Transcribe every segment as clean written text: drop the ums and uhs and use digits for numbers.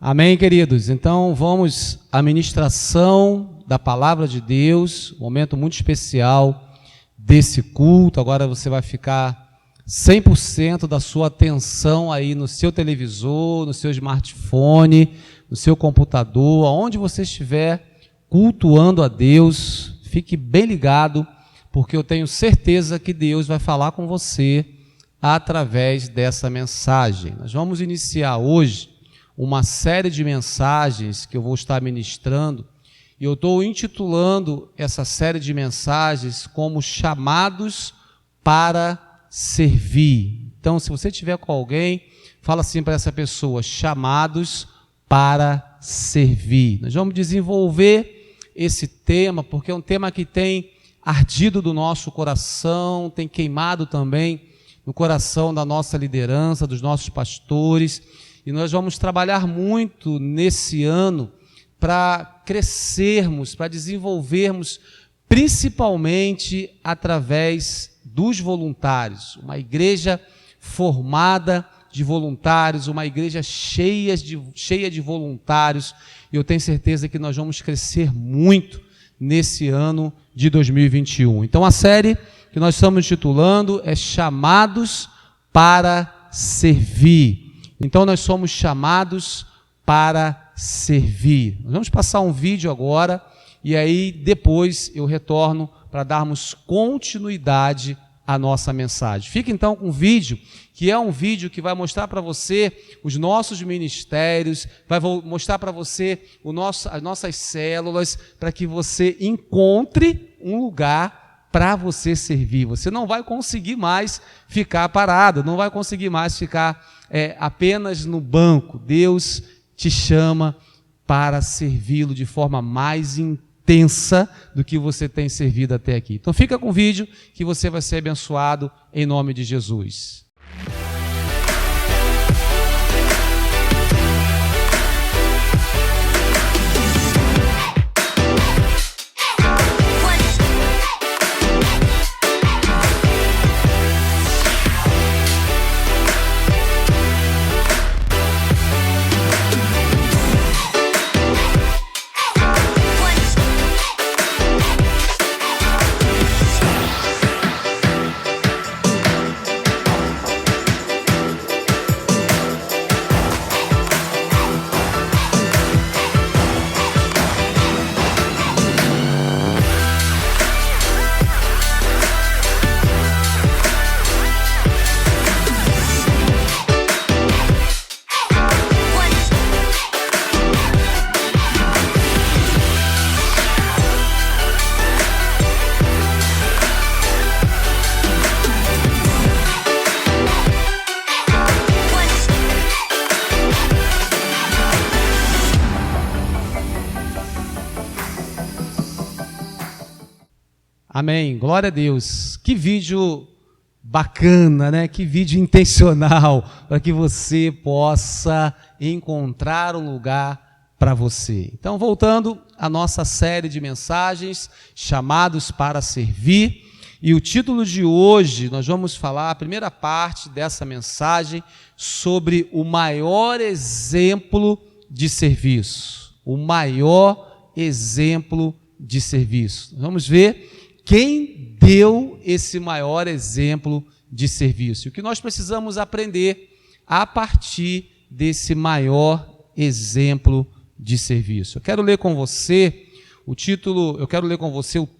Amém, queridos? Então vamos à ministração da Palavra de Deus, um momento muito especial desse culto. Agora você vai ficar 100% da sua atenção aí no seu televisor, no seu smartphone, no seu computador, aonde você estiver cultuando a Deus. Fique bem ligado, porque eu tenho certeza que Deus vai falar com você através dessa mensagem. Nós vamos iniciar hoje uma série de mensagens que eu vou estar ministrando, e eu estou intitulando essa série de mensagens como Chamados para Servir. Então, se você estiver com alguém, fala assim para essa pessoa: Chamados para Servir. Nós vamos desenvolver esse tema, porque é um tema que tem ardido do nosso coração, tem queimado também no coração da nossa liderança, dos nossos pastores. E nós vamos trabalhar muito nesse ano para crescermos, para desenvolvermos, principalmente através dos voluntários. Uma igreja formada de voluntários, uma igreja cheia de voluntários. E eu tenho certeza que nós vamos crescer muito nesse ano de 2021. Então a série que nós estamos intitulando é Chamados para Servir. Então nós somos chamados para servir. Nós vamos passar um vídeo agora e aí depois eu retorno para darmos continuidade à nossa mensagem. Fica então com o vídeo, que é um vídeo que vai mostrar para você os nossos ministérios, vai mostrar para você as nossas células, para que você encontre um lugar para você servir. Você não vai conseguir mais ficar parado, não vai conseguir mais ficar apenas no banco. Deus te chama para servi-lo de forma mais intensa do que você tem servido até aqui. Então fica com o vídeo que você vai ser abençoado em nome de Jesus. Amém, glória a Deus. Que vídeo bacana, né? Que vídeo intencional para que você possa encontrar um lugar para você. Então, voltando à nossa série de mensagens, Chamados para Servir, e o título de hoje, nós vamos falar a primeira parte dessa mensagem sobre o maior exemplo de serviço. O maior exemplo de serviço. Vamos ver quem deu esse maior exemplo de serviço. O que nós precisamos aprender a partir desse maior exemplo de serviço. Eu quero ler com você o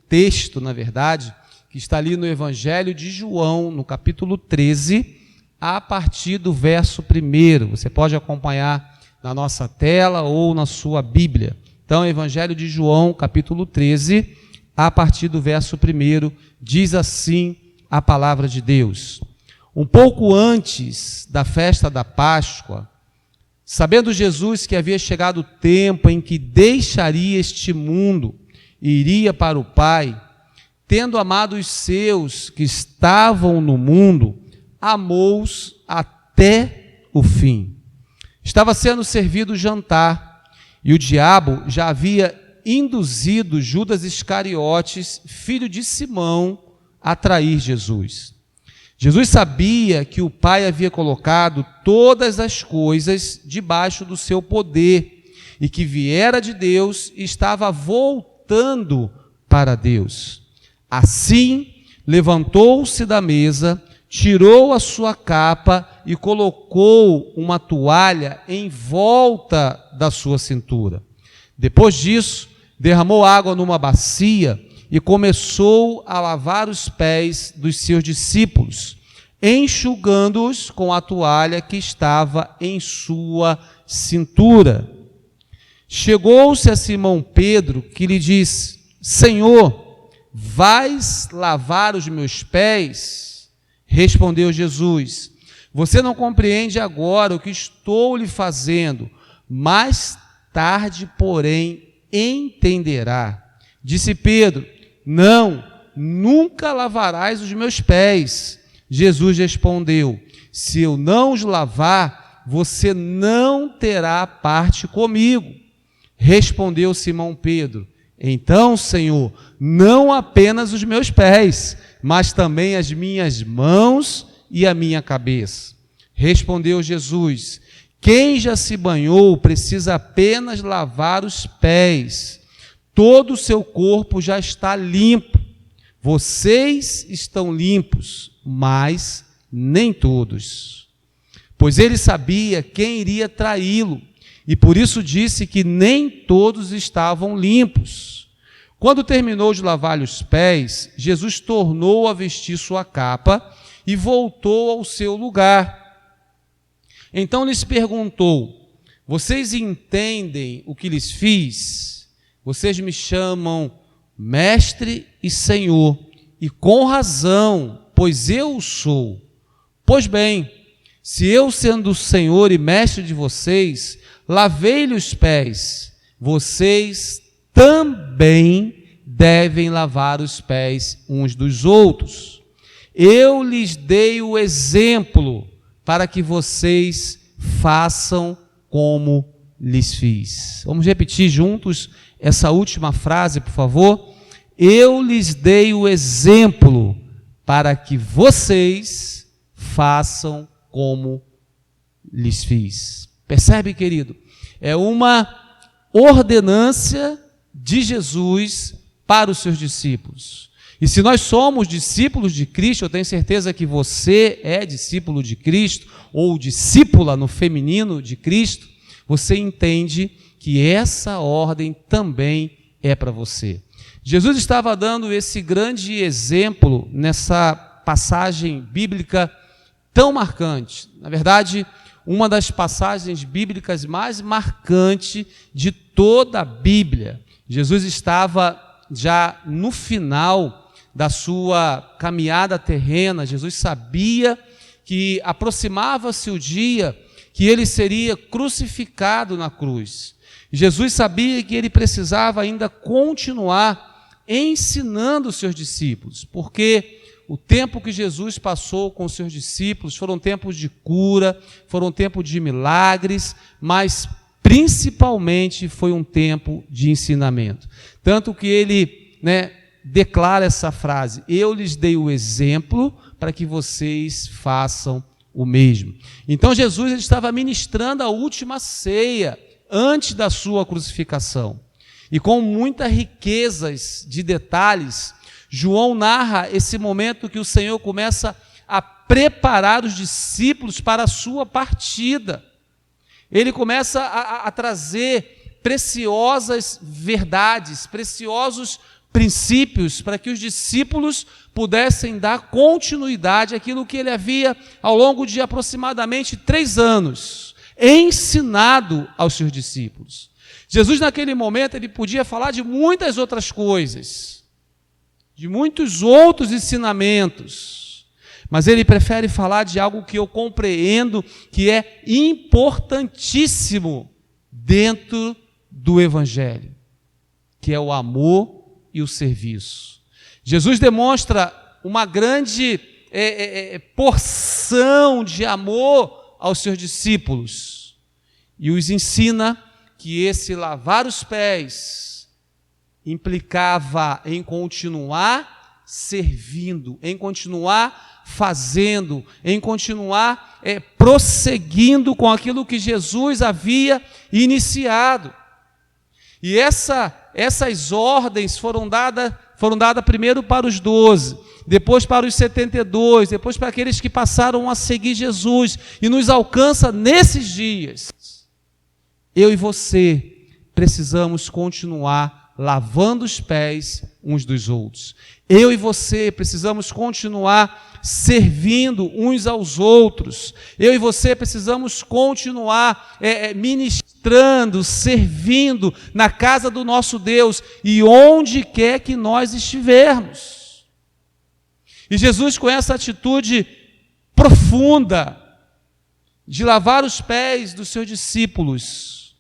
texto, na verdade, que está ali no Evangelho de João, no capítulo 13, a partir do verso 1. Você pode acompanhar na nossa tela ou na sua Bíblia. Então, Evangelho de João, capítulo 13, a partir do verso 1, diz assim a palavra de Deus. Um pouco antes da festa da Páscoa, sabendo Jesus que havia chegado o tempo em que deixaria este mundo e iria para o Pai, tendo amado os seus que estavam no mundo, amou-os até o fim. Estava sendo servido o jantar, e o diabo já havia induzido Judas Iscariotes, filho de Simão, a trair Jesus. Jesus sabia que o Pai havia colocado todas as coisas debaixo do seu poder e que viera de Deus e estava voltando para Deus. Assim, levantou-se da mesa, tirou a sua capa e colocou uma toalha em volta da sua cintura. Depois disso, derramou água numa bacia e começou a lavar os pés dos seus discípulos, enxugando-os com a toalha que estava em sua cintura. Chegou-se a Simão Pedro, que lhe disse: Senhor, vais lavar os meus pés? Respondeu Jesus: você não compreende agora o que estou lhe fazendo, mais tarde, porém, entenderá. Disse Pedro: não, nunca lavarás os meus pés. Jesus respondeu: se eu não os lavar, você não terá parte comigo. Respondeu Simão Pedro: então, Senhor, não apenas os meus pés, mas também as minhas mãos e a minha cabeça. Respondeu Jesus: quem já se banhou precisa apenas lavar os pés. Todo o seu corpo já está limpo. Vocês estão limpos, mas nem todos. Pois ele sabia quem iria traí-lo, e por isso disse que nem todos estavam limpos. Quando terminou de lavar-lhe os pés, Jesus tornou a vestir sua capa e voltou ao seu lugar. Então lhes perguntou: vocês entendem o que lhes fiz? Vocês me chamam Mestre e Senhor, e com razão, pois eu o sou. Pois bem, se eu, sendo o Senhor e Mestre de vocês, lavei-lhe os pés, vocês também devem lavar os pés uns dos outros. Eu lhes dei o exemplo para que vocês façam como lhes fiz. Vamos repetir juntos essa última frase, por favor. Eu lhes dei o exemplo para que vocês façam como lhes fiz. Percebe, querido? É uma ordenância de Jesus para os seus discípulos. E se nós somos discípulos de Cristo, eu tenho certeza que você é discípulo de Cristo, ou discípula no feminino de Cristo, você entende que essa ordem também é para você. Jesus estava dando esse grande exemplo nessa passagem bíblica tão marcante. Na verdade, uma das passagens bíblicas mais marcantes de toda a Bíblia. Jesus estava já no final da sua caminhada terrena. Jesus sabia que aproximava-se o dia que ele seria crucificado na cruz. Jesus sabia que ele precisava ainda continuar ensinando os seus discípulos, porque o tempo que Jesus passou com os seus discípulos foram tempos de cura, foram tempos de milagres, mas principalmente foi um tempo de ensinamento. Tanto que ele, declara essa frase: eu lhes dei o exemplo para que vocês façam o mesmo. Então Jesus estava ministrando a última ceia antes da sua crucificação. E com muitas riquezas de detalhes, João narra esse momento que o Senhor começa a preparar os discípulos para a sua partida. Ele começa a trazer preciosas verdades, preciosos princípios para que os discípulos pudessem dar continuidade àquilo que ele havia, ao longo de aproximadamente 3 anos, ensinado aos seus discípulos. Jesus, naquele momento, ele podia falar de muitas outras coisas, de muitos outros ensinamentos, mas ele prefere falar de algo que eu compreendo que é importantíssimo dentro do Evangelho, que é o amor e o serviço. Jesus demonstra uma grande porção de amor aos seus discípulos e os ensina que esse lavar os pés implicava em continuar servindo, em continuar fazendo, em continuar prosseguindo com aquilo que Jesus havia iniciado. E essas ordens foram dadas primeiro para os 12, depois para os 72, depois para aqueles que passaram a seguir Jesus, e nos alcança nesses dias. Eu e você precisamos continuar lavando os pés uns dos outros. Eu e você precisamos continuar servindo uns aos outros. Eu e você precisamos continuar ministrando, servindo na casa do nosso Deus e onde quer que nós estivermos. E Jesus, com essa atitude profunda de lavar os pés dos seus discípulos,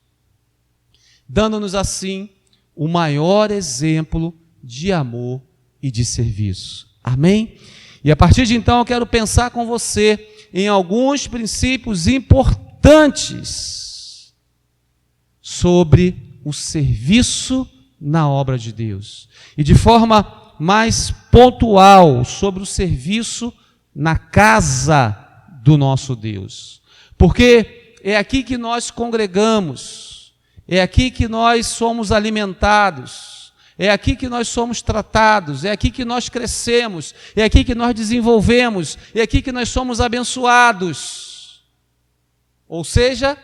dando-nos assim o maior exemplo de amor e de serviço. Amém? E a partir de então eu quero pensar com você em alguns princípios importantes sobre o serviço na obra de Deus. E de forma mais pontual sobre o serviço na casa do nosso Deus. Porque é aqui que nós congregamos, é aqui que nós somos alimentados, é aqui que nós somos tratados, é aqui que nós crescemos, é aqui que nós desenvolvemos, é aqui que nós somos abençoados. Ou seja,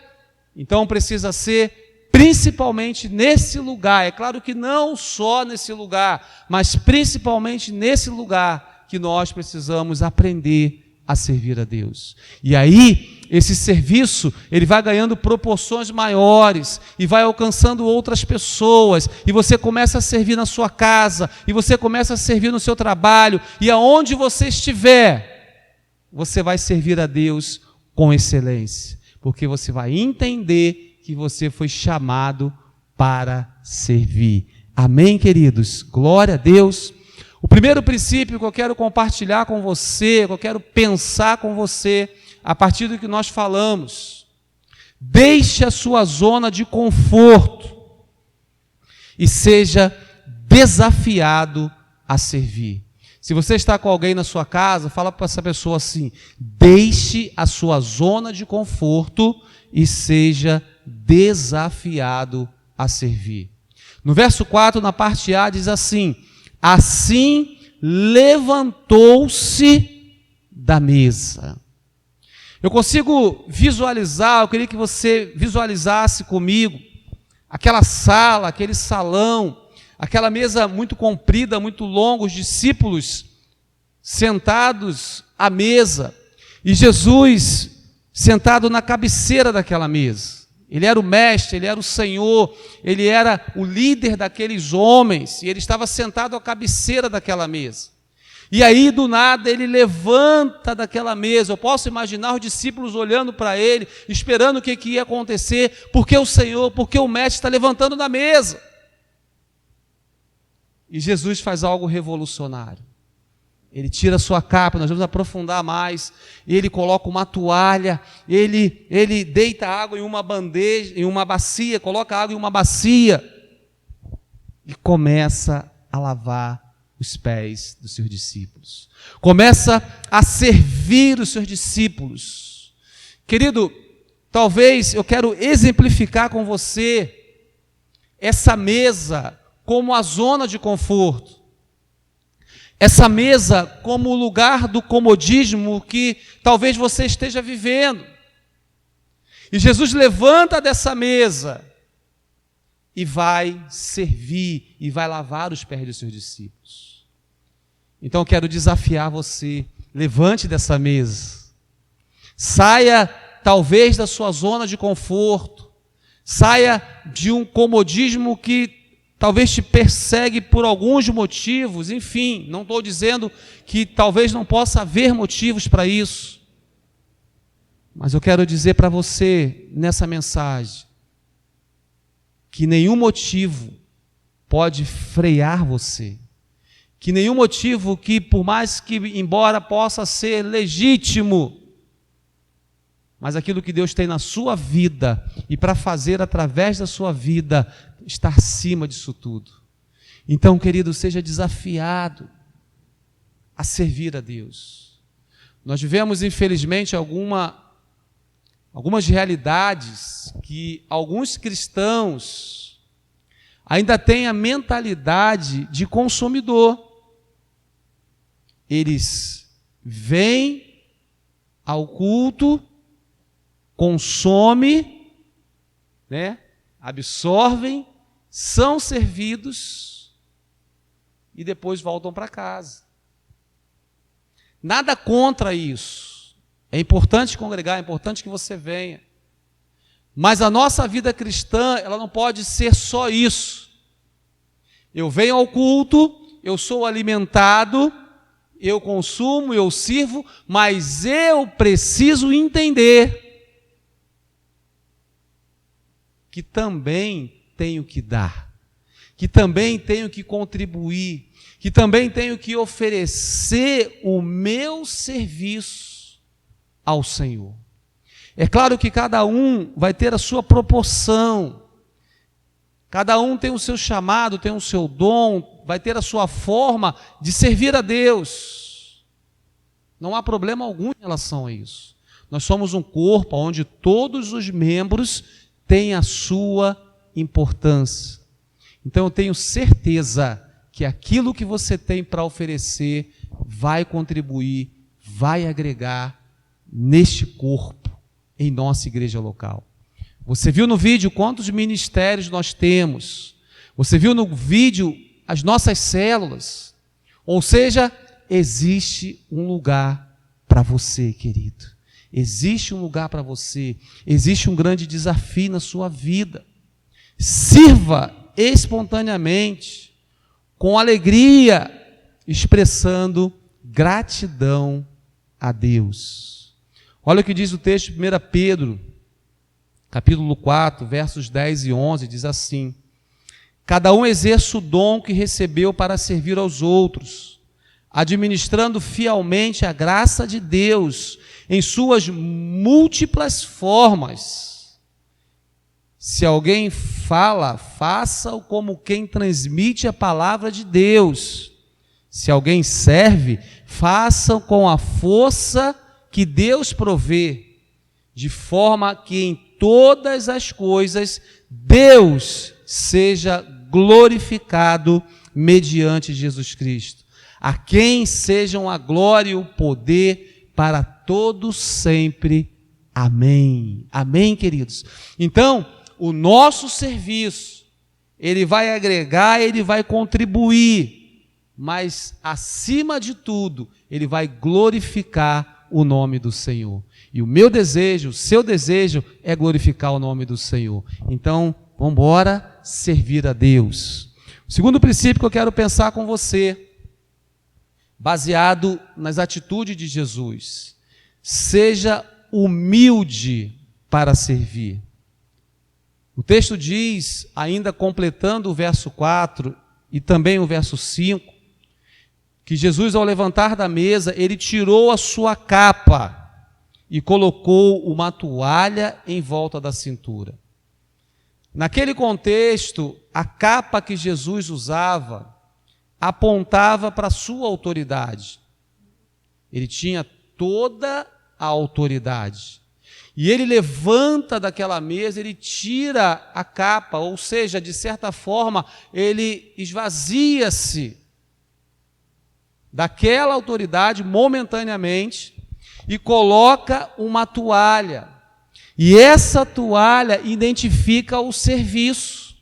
então precisa ser principalmente nesse lugar, é claro que não só nesse lugar, mas principalmente nesse lugar que nós precisamos aprender a servir a Deus. E aí, esse serviço, ele vai ganhando proporções maiores e vai alcançando outras pessoas, e você começa a servir na sua casa, e você começa a servir no seu trabalho, e aonde você estiver, você vai servir a Deus com excelência, porque você vai entender que você foi chamado para servir. Amém, queridos? Glória a Deus. O primeiro princípio que eu quero compartilhar com você, que eu quero pensar com você, a partir do que nós falamos: deixe a sua zona de conforto e seja desafiado a servir. Se você está com alguém na sua casa, fala para essa pessoa assim: deixe a sua zona de conforto e seja desafiado a servir. No verso 4, na parte A, diz assim: assim levantou-se da mesa. Eu consigo visualizar, eu queria que você visualizasse comigo aquela sala, aquele salão, aquela mesa muito comprida, muito longa, os discípulos sentados à mesa, e Jesus sentado na cabeceira daquela mesa. Ele era o mestre, ele era o Senhor, ele era o líder daqueles homens, e ele estava sentado à cabeceira daquela mesa. E aí, do nada, ele levanta daquela mesa. Eu posso imaginar os discípulos olhando para ele, esperando o que ia acontecer, porque o Senhor, porque o mestre está levantando da mesa. E Jesus faz algo revolucionário. Ele tira a sua capa, nós vamos aprofundar mais, ele coloca uma toalha, ele deita água em uma bandeja, em uma bacia, coloca água em uma bacia e começa a lavar os pés dos seus discípulos. Começa a servir os seus discípulos. Querido, talvez eu quero exemplificar com você essa mesa como a zona de conforto. Essa mesa como o lugar do comodismo que talvez você esteja vivendo. E Jesus levanta dessa mesa e vai servir e vai lavar os pés dos seus discípulos. Então eu quero desafiar você: levante dessa mesa. Saia talvez da sua zona de conforto. Saia de um comodismo que talvez te persegue por alguns motivos, enfim, não estou dizendo que talvez não possa haver motivos para isso, mas eu quero dizer para você, nessa mensagem, que nenhum motivo pode frear você, que nenhum motivo que, por mais que, embora possa ser legítimo, mas aquilo que Deus tem na sua vida e para fazer através da sua vida está acima disso tudo. Então, querido, seja desafiado a servir a Deus. Nós vivemos, infelizmente, algumas realidades que alguns cristãos ainda têm a mentalidade de consumidor. Eles vêm ao culto, consomem, absorvem, são servidos e depois voltam para casa. Nada contra isso. É importante congregar, é importante que você venha. Mas a nossa vida cristã, ela não pode ser só isso. Eu venho ao culto, eu sou alimentado, eu consumo, eu sirvo, mas eu preciso entender que também tenho que dar, que também tenho que contribuir, que também tenho que oferecer o meu serviço ao Senhor. É claro que cada um vai ter a sua proporção, cada um tem o seu chamado, tem o seu dom, vai ter a sua forma de servir a Deus. Não há problema algum em relação a isso. Nós somos um corpo onde todos os membros têm a sua importância. Então eu tenho certeza que aquilo que você tem para oferecer vai contribuir, vai agregar neste corpo, em nossa igreja local. Você viu no vídeo quantos ministérios nós temos, você viu no vídeo as nossas células, ou seja, existe um lugar para você, querido, existe um lugar para você, existe um grande desafio na sua vida. Sirva espontaneamente, com alegria, expressando gratidão a Deus. Olha o que diz o texto de 1 Pedro, capítulo 4, versos 10 e 11, diz assim: cada um exerça o dom que recebeu para servir aos outros, administrando fielmente a graça de Deus em suas múltiplas formas. Se alguém fala, faça-o como quem transmite a palavra de Deus. Se alguém serve, faça-o com a força que Deus provê, de forma que em todas as coisas Deus seja glorificado mediante Jesus Cristo, a quem sejam a glória e o poder para todos sempre. Amém. Amém, queridos? Então, o nosso serviço, ele vai agregar, ele vai contribuir, mas, acima de tudo, ele vai glorificar o nome do Senhor. E o meu desejo, o seu desejo, é glorificar o nome do Senhor. Então, vamos embora servir a Deus. O segundo princípio que eu quero pensar com você, baseado nas atitudes de Jesus: seja humilde para servir. O texto diz, ainda completando o verso 4 e também o verso 5, que Jesus, ao levantar da mesa, ele tirou a sua capa e colocou uma toalha em volta da cintura. Naquele contexto, a capa que Jesus usava apontava para a sua autoridade. Ele tinha toda a autoridade. E ele levanta daquela mesa, ele tira a capa, ou seja, de certa forma, ele esvazia-se daquela autoridade momentaneamente e coloca uma toalha. E essa toalha identifica o serviço.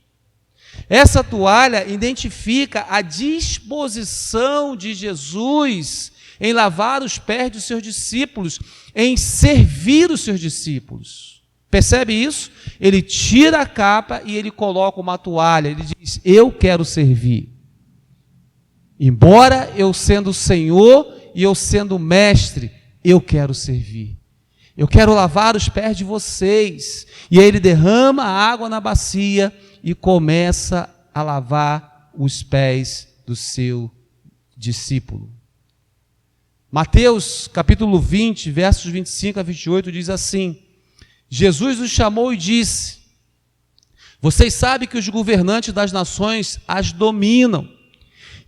Essa toalha identifica a disposição de Jesus em lavar os pés dos seus discípulos, em servir os seus discípulos. Percebe isso? Ele tira a capa e ele coloca uma toalha. Ele diz: eu quero servir. Embora eu sendo Senhor e eu sendo mestre, eu quero servir. Eu quero lavar os pés de vocês. E aí ele derrama a água na bacia e começa a lavar os pés do seu discípulo. Mateus capítulo 20, versos 25 a 28 diz assim: Jesus os chamou e disse: vocês sabem que os governantes das nações as dominam,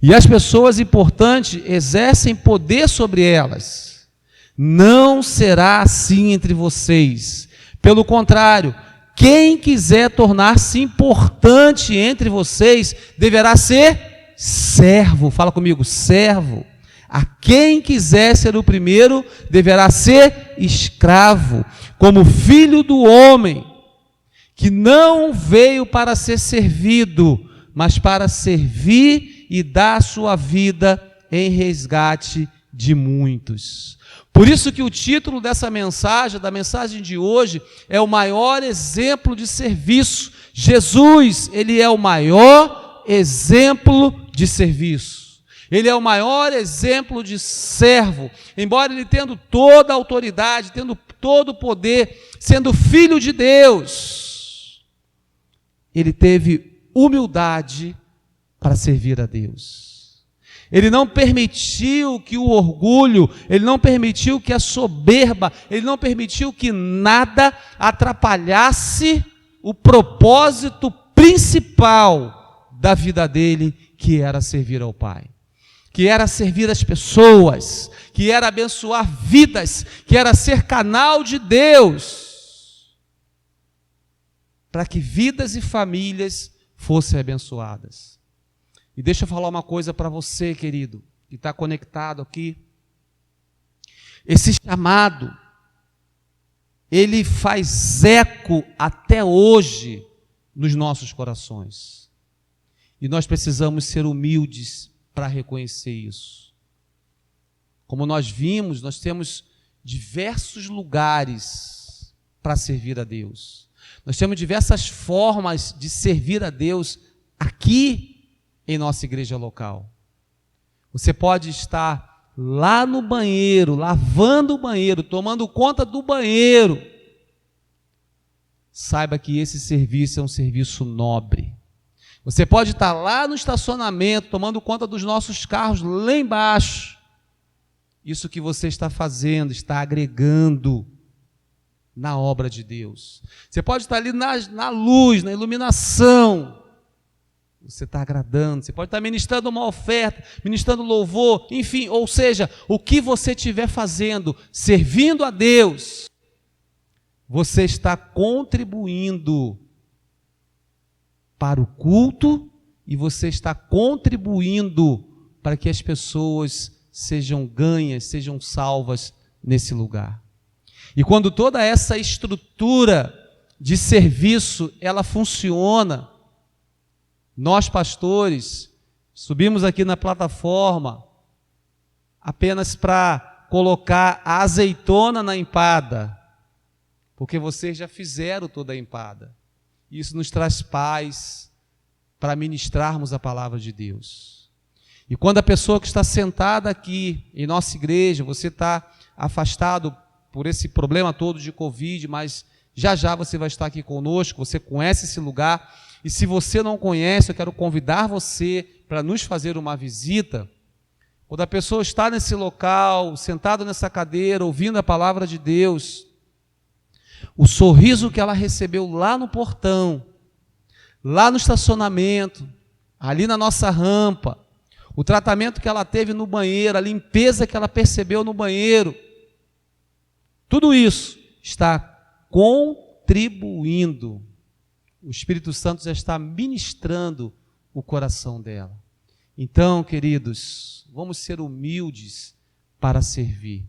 e as pessoas importantes exercem poder sobre elas. Não será assim entre vocês. Pelo contrário, quem quiser tornar-se importante entre vocês, deverá ser servo. Fala comigo, servo. A quem quiser ser o primeiro, deverá ser escravo, como filho do homem, que não veio para ser servido, mas para servir e dar a sua vida em resgate de muitos. Por isso que o título dessa mensagem, da mensagem de hoje, é o maior exemplo de serviço. Jesus, ele é o maior exemplo de serviço. Ele é o maior exemplo de servo. Embora ele tendo toda a autoridade, tendo todo o poder, sendo filho de Deus, ele teve humildade para servir a Deus. Ele não permitiu que o orgulho, ele não permitiu que a soberba, ele não permitiu que nada atrapalhasse o propósito principal da vida dele, que era servir ao Pai, que era servir as pessoas, que era abençoar vidas, que era ser canal de Deus, para que vidas e famílias fossem abençoadas. E deixa eu falar uma coisa para você, querido, que está conectado aqui. Esse chamado, ele faz eco até hoje nos nossos corações. E nós precisamos ser humildes para reconhecer isso. Como nós vimos, nós temos diversos lugares para servir a Deus. Nós temos diversas formas de servir a Deus aqui em nossa igreja local. Você pode estar lá no banheiro, lavando o banheiro, tomando conta do banheiro. Saiba que esse serviço é um serviço nobre. Você pode estar lá no estacionamento, tomando conta dos nossos carros lá embaixo. Isso que você está fazendo, está agregando na obra de Deus. Você pode estar ali na luz, na iluminação. Você está agradando, você pode estar ministrando uma oferta, ministrando louvor, enfim, ou seja, o que você estiver fazendo, servindo a Deus, você está contribuindo para o culto e você está contribuindo para que as pessoas sejam ganhas, sejam salvas nesse lugar. E quando toda essa estrutura de serviço, ela funciona, nós, pastores, subimos aqui na plataforma apenas para colocar a azeitona na empada, porque vocês já fizeram toda a empada. Isso nos traz paz para ministrarmos a palavra de Deus. E quando a pessoa que está sentada aqui em nossa igreja, você está afastado por esse problema todo de Covid, mas já já você vai estar aqui conosco, você conhece esse lugar. E se você não conhece, eu quero convidar você para nos fazer uma visita. Quando a pessoa está nesse local, sentada nessa cadeira, ouvindo a palavra de Deus, o sorriso que ela recebeu lá no portão, lá no estacionamento, ali na nossa rampa, o tratamento que ela teve no banheiro, a limpeza que ela percebeu no banheiro, tudo isso está contribuindo. O Espírito Santo já está ministrando o coração dela. Então, queridos, vamos ser humildes para servir.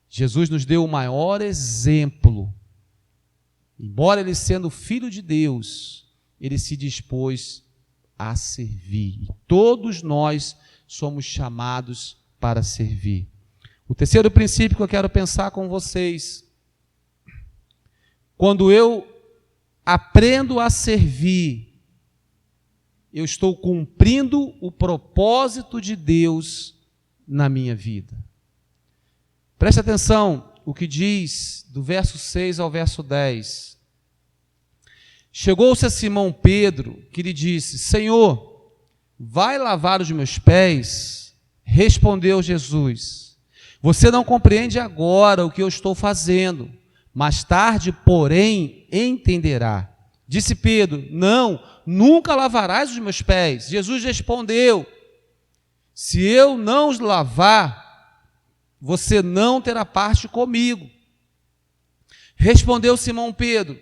Jesus nos deu o maior exemplo. Embora ele sendo filho de Deus, ele se dispôs a servir. E todos nós somos chamados para servir. O terceiro princípio que eu quero pensar com vocês: quando eu aprendo a servir, eu estou cumprindo o propósito de Deus na minha vida. Preste atenção o que diz do verso 6 ao verso 10. Chegou-se a Simão Pedro, que lhe disse: Senhor, vai lavar os meus pés? Respondeu Jesus: você não compreende agora o que eu estou fazendo. Mais tarde, porém, entenderá. Disse Pedro: não, nunca lavarás os meus pés. Jesus respondeu: se eu não os lavar, você não terá parte comigo. Respondeu Simão Pedro: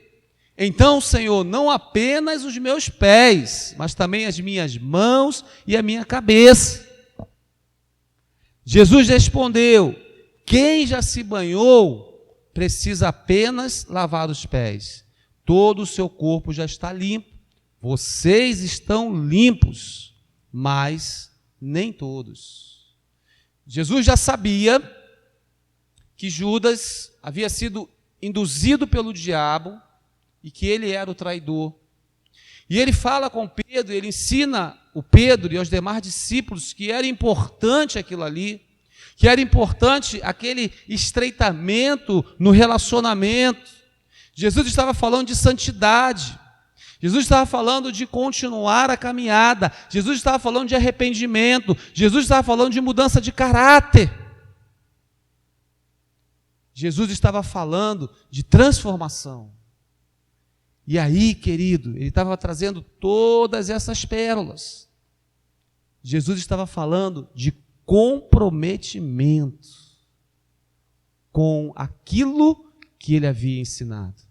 então, Senhor, não apenas os meus pés, mas também as minhas mãos e a minha cabeça. Jesus respondeu: quem já se banhou precisa apenas lavar os pés. Todo o seu corpo já está limpo. Vocês estão limpos, mas nem todos. Jesus já sabia que Judas havia sido induzido pelo diabo e que ele era o traidor. E ele fala com Pedro, ele ensina o Pedro e aos demais discípulos que era importante aquilo ali, que era importante aquele estreitamento no relacionamento. Jesus estava falando de santidade. Jesus estava falando de continuar a caminhada. Jesus estava falando de arrependimento. Jesus estava falando de mudança de caráter. Jesus estava falando de transformação. E aí, querido, ele estava trazendo todas essas pérolas. Jesus estava falando de comprometimento com aquilo que ele havia ensinado.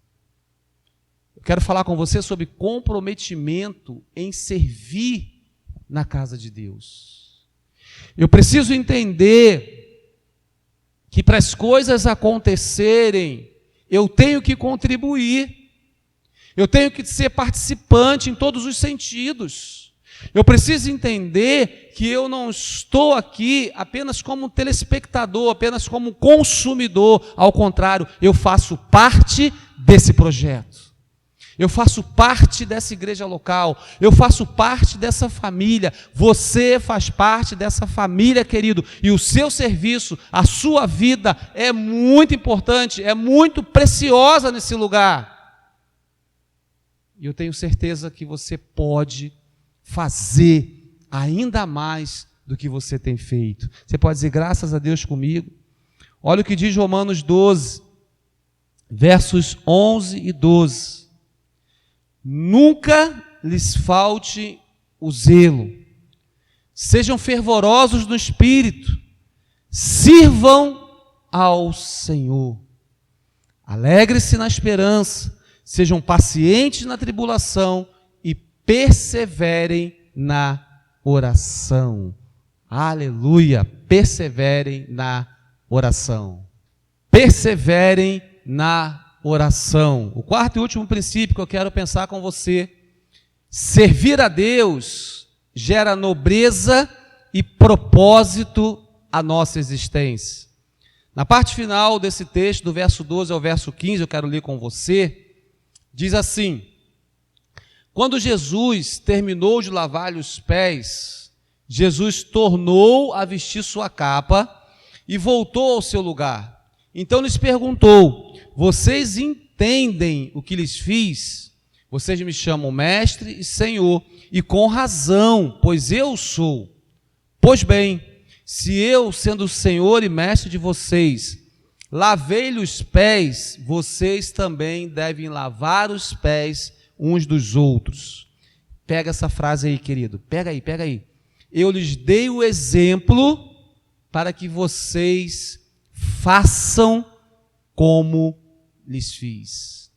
Eu quero falar com você sobre comprometimento em servir na casa de Deus. Eu preciso entender que para as coisas acontecerem, eu tenho que contribuir. Eu tenho que ser participante em todos os sentidos. Eu preciso entender que eu não estou aqui apenas como telespectador, apenas como consumidor. Ao contrário, eu faço parte desse projeto. Eu faço parte dessa igreja local. Eu faço parte dessa família. Você faz parte dessa família, querido. E o seu serviço, a sua vida é muito importante, é muito preciosa nesse lugar. E eu tenho certeza que você pode fazer ainda mais do que você tem feito. Você pode dizer graças a Deus comigo? Olha o que diz Romanos 12, versos 11 e 12. Nunca lhes falte o zelo. Sejam fervorosos no espírito. Sirvam ao Senhor. Alegre-se na esperança. Sejam pacientes na tribulação e perseverem na oração. Aleluia! Perseverem na oração. Perseverem na oração. O quarto e último princípio que eu quero pensar com você: servir a Deus gera nobreza e propósito à nossa existência. Na parte final desse texto, do verso 12 ao verso 15, eu quero ler com você. Diz assim: quando Jesus terminou de lavar-lhe os pés, Jesus tornou a vestir sua capa e voltou ao seu lugar. Então lhes perguntou: vocês entendem o que lhes fiz? Vocês me chamam mestre e senhor, e com razão, pois eu sou. Pois bem, se eu, sendo o senhor e mestre de vocês, lavei-lhe os pés, vocês também devem lavar os pés uns dos outros. Pega essa frase aí, querido. Pega aí. Eu lhes dei o exemplo para que vocês façam como lhes fiz.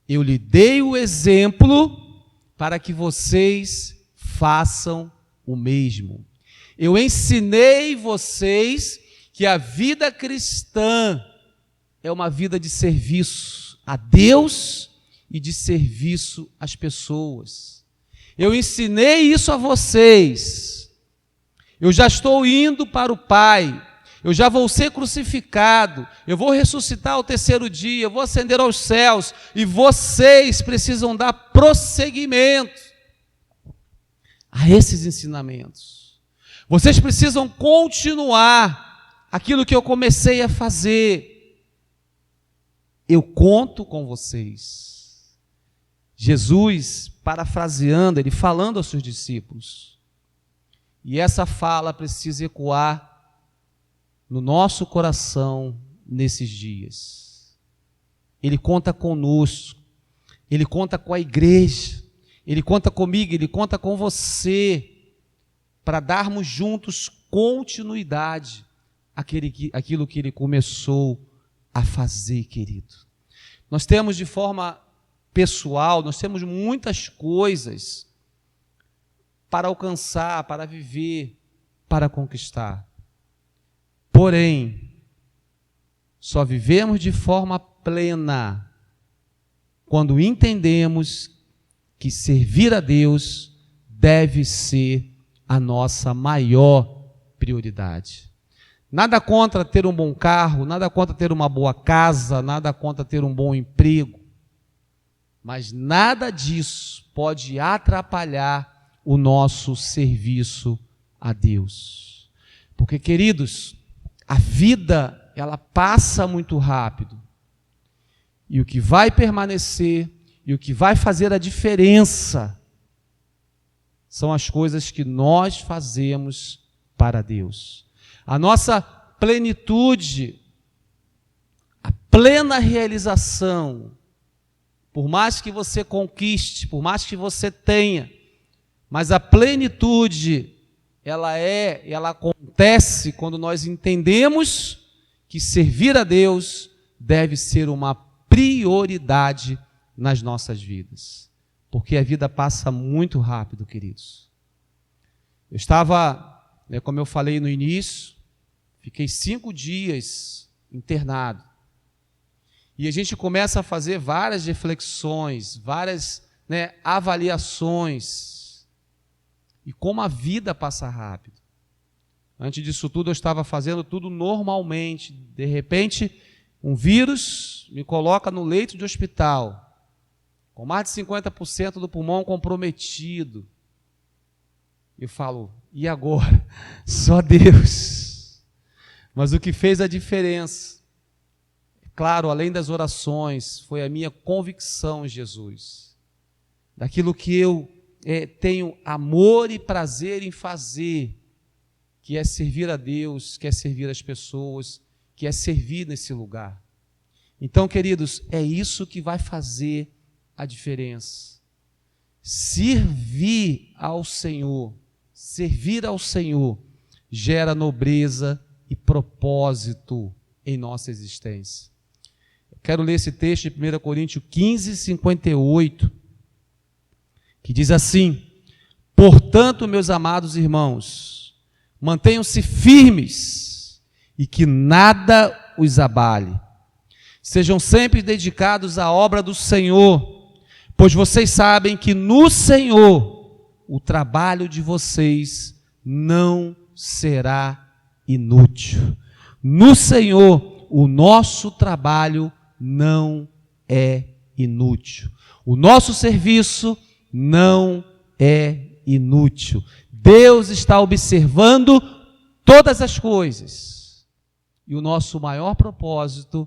Eu lhe dei o exemplo para que vocês façam o mesmo. Eu ensinei vocês que a vida cristã é uma vida de serviço a Deus e de serviço às pessoas. Eu ensinei isso a vocês. Eu já estou indo para o Pai. Eu já vou ser crucificado. Eu vou ressuscitar ao terceiro dia. Eu vou ascender aos céus. E vocês precisam dar prosseguimento a esses ensinamentos. Vocês precisam continuar aquilo que eu comecei a fazer. Eu conto com vocês. Jesus, parafraseando, ele falando aos seus discípulos. E essa fala precisa ecoar no nosso coração nesses dias. Ele conta conosco. Ele conta com a igreja. Ele conta comigo, ele conta com você, para darmos juntos continuidade aquilo que Ele começou a fazer, querido. Nós temos de forma pessoal, nós temos muitas coisas para alcançar, para viver, para conquistar. Porém, só vivemos de forma plena quando entendemos que servir a Deus deve ser a nossa maior prioridade. Nada contra ter um bom carro, nada contra ter uma boa casa, nada contra ter um bom emprego, mas nada disso pode atrapalhar o nosso serviço a Deus. Porque, queridos, a vida, ela passa muito rápido. E o que vai permanecer, e o que vai fazer a diferença, são as coisas que nós fazemos para Deus. A nossa plenitude, a plena realização, por mais que você conquiste, por mais que você tenha, mas a plenitude, ela acontece quando nós entendemos que servir a Deus deve ser uma prioridade nas nossas vidas. Porque a vida passa muito rápido, queridos. Eu estava, como eu falei no início, fiquei 5 dias internado. E a gente começa a fazer várias reflexões, várias avaliações. E como a vida passa rápido. Antes disso tudo, eu estava fazendo tudo normalmente. De repente, um vírus me coloca no leito de hospital, com mais de 50% do pulmão comprometido. Eu falo, e agora? Só Deus. Mas o que fez a diferença, claro, além das orações, foi a minha convicção em Jesus. Daquilo que eu tenho amor e prazer em fazer, que é servir a Deus, que é servir as pessoas, que é servir nesse lugar. Então, queridos, é isso que vai fazer a diferença. Servir ao Senhor gera nobreza e propósito em nossa existência. Eu quero ler esse texto de 1 Coríntios 15, 58, que diz assim: portanto, meus amados irmãos, mantenham-se firmes e que nada os abale. Sejam sempre dedicados à obra do Senhor, pois vocês sabem que no Senhor o trabalho de vocês não será inútil. No Senhor o nosso trabalho não é inútil. O nosso serviço não é inútil. Deus está observando todas as coisas. E o nosso maior propósito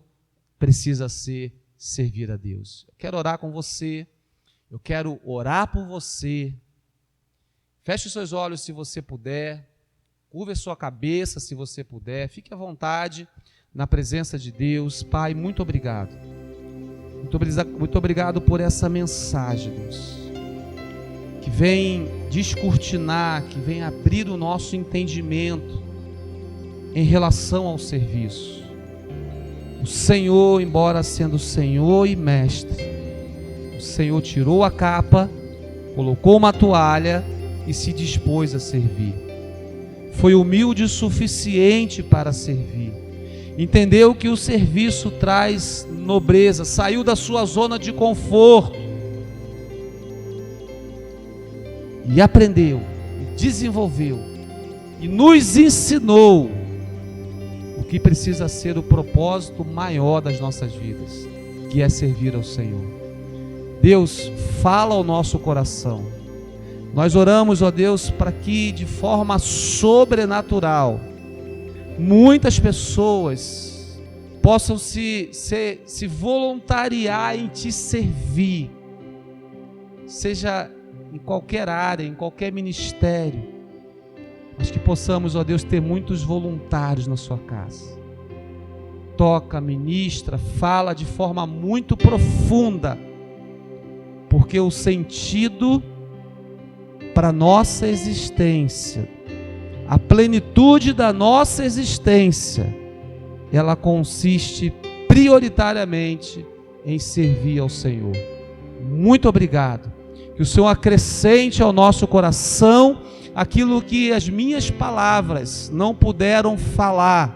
precisa ser servir a Deus. Eu quero orar com você. Eu quero orar por você. Feche os seus olhos se você puder. Curva a sua cabeça se você puder. Fique à vontade na presença de Deus. Pai, muito obrigado. Muito obrigado por essa mensagem, Deus, que vem descortinar, que vem abrir o nosso entendimento em relação ao serviço. O Senhor, embora sendo Senhor e Mestre, o Senhor tirou a capa, colocou uma toalha e se dispôs a servir. Foi humilde o suficiente para servir. Entendeu que o serviço traz nobreza, saiu da sua zona de conforto e aprendeu, e desenvolveu, e nos ensinou o que precisa ser o propósito maior das nossas vidas, que é servir ao Senhor. Deus, fala ao nosso coração. Nós oramos, ó Deus, para que de forma sobrenatural muitas pessoas possam se voluntariar em te servir, seja em qualquer área, em qualquer ministério, mas que possamos, ó Deus, ter muitos voluntários na sua casa. Toca, ministra, fala de forma muito profunda, porque o sentido para nossa existência, a plenitude da nossa existência, ela consiste prioritariamente em servir ao Senhor. Muito obrigado. Que o Senhor acrescente ao nosso coração aquilo que as minhas palavras não puderam falar.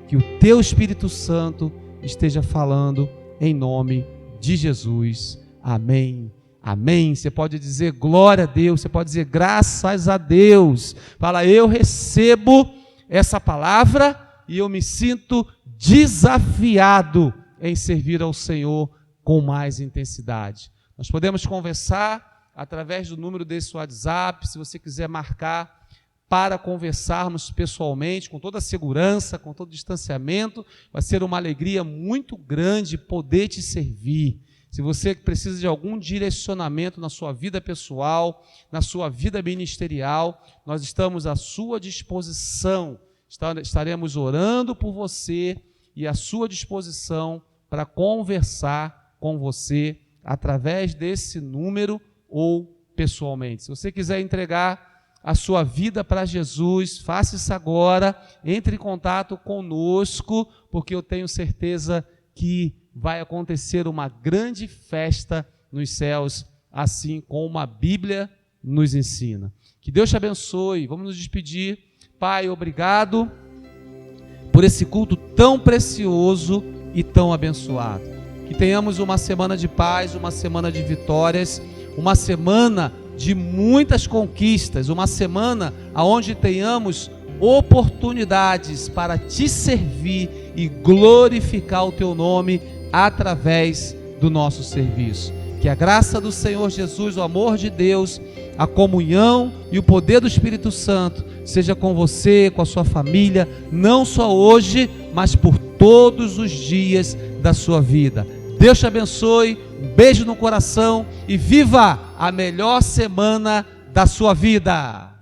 Que o Teu Espírito Santo esteja falando em nome de Jesus. Amém. Amém. Você pode dizer glória a Deus, você pode dizer graças a Deus. Fala, eu recebo essa palavra e eu me sinto desafiado em servir ao Senhor com mais intensidade. Nós podemos conversar através do número desse WhatsApp, se você quiser marcar para conversarmos pessoalmente, com toda a segurança, com todo o distanciamento. Vai ser uma alegria muito grande poder te servir. Se você precisa de algum direcionamento na sua vida pessoal, na sua vida ministerial, nós estamos à sua disposição. Estaremos orando por você e à sua disposição para conversar com você através desse número ou pessoalmente. Se você quiser entregar a sua vida para Jesus, faça isso agora, entre em contato conosco, porque eu tenho certeza que vai acontecer uma grande festa nos céus, assim como a Bíblia nos ensina. Que Deus te abençoe. Vamos nos despedir. Pai, obrigado por esse culto tão precioso e tão abençoado. Que tenhamos uma semana de paz, uma semana de vitórias, uma semana de muitas conquistas, uma semana onde tenhamos oportunidades para te servir e glorificar o teu nome através do nosso serviço. Que a graça do Senhor Jesus, o amor de Deus, a comunhão e o poder do Espírito Santo seja com você, com a sua família, não só hoje, mas por todos os dias da sua vida. Deus te abençoe, um beijo no coração e viva a melhor semana da sua vida.